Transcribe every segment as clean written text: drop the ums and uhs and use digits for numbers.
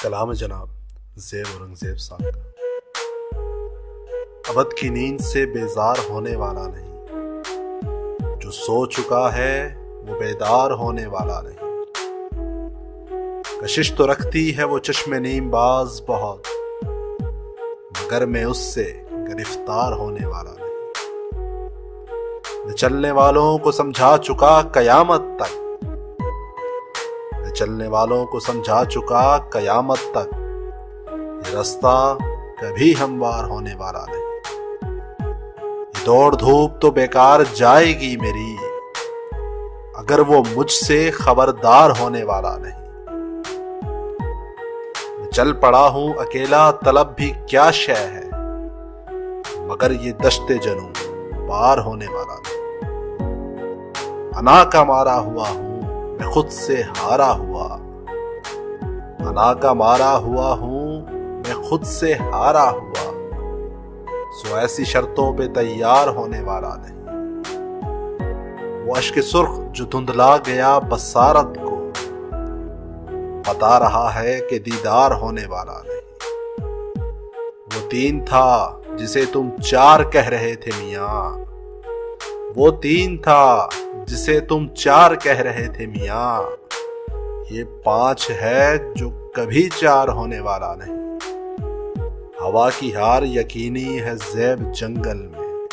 कलाम जनाब ज़ेब औरंगज़ेब साहब का। अबद की नींद से बेजार होने वाला नहीं, जो सो चुका है वो बेदार होने वाला नहीं। कशिश तो रखती है वो चश्मे नीम बाज बहुत, मगर मैं उससे गिरफ्तार होने वाला नहीं। मैं चलने वालों को समझा चुका कयामत तक, मैं चलने वालों को समझा चुका कयामत तक, ये रास्ता कभी हमवार होने वाला नहीं। ये दौड़ धूप तो बेकार जाएगी मेरी, अगर वो मुझसे खबरदार होने वाला नहीं। मैं चल पड़ा हूं अकेला, तलब भी क्या शय है, मगर ये दश्ते जनू पार होने वाला नहीं। अना का मारा हुआ हूं मैं खुद से हारा हुआ, अना का मारा हुआ हूं मैं खुद से हारा हुआ, सो ऐसी शर्तों पे तैयार होने वाला नहीं। वो अश्क सुर्ख जो धुंधला गया बसारत को, बता रहा है कि दीदार होने वाला नहीं। वो तीन था जिसे तुम चार कह रहे थे मियां, वो तीन था जिसे तुम चार कह रहे थे मियां, ये पांच है जो कभी चार होने वाला नहीं। हवा की हार यकीनी है ज़ेब जंगल में,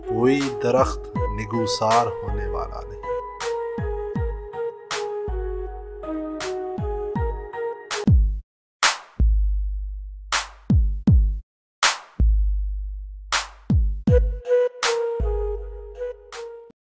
कोई दरख्त निगुसार होने वाला नहीं।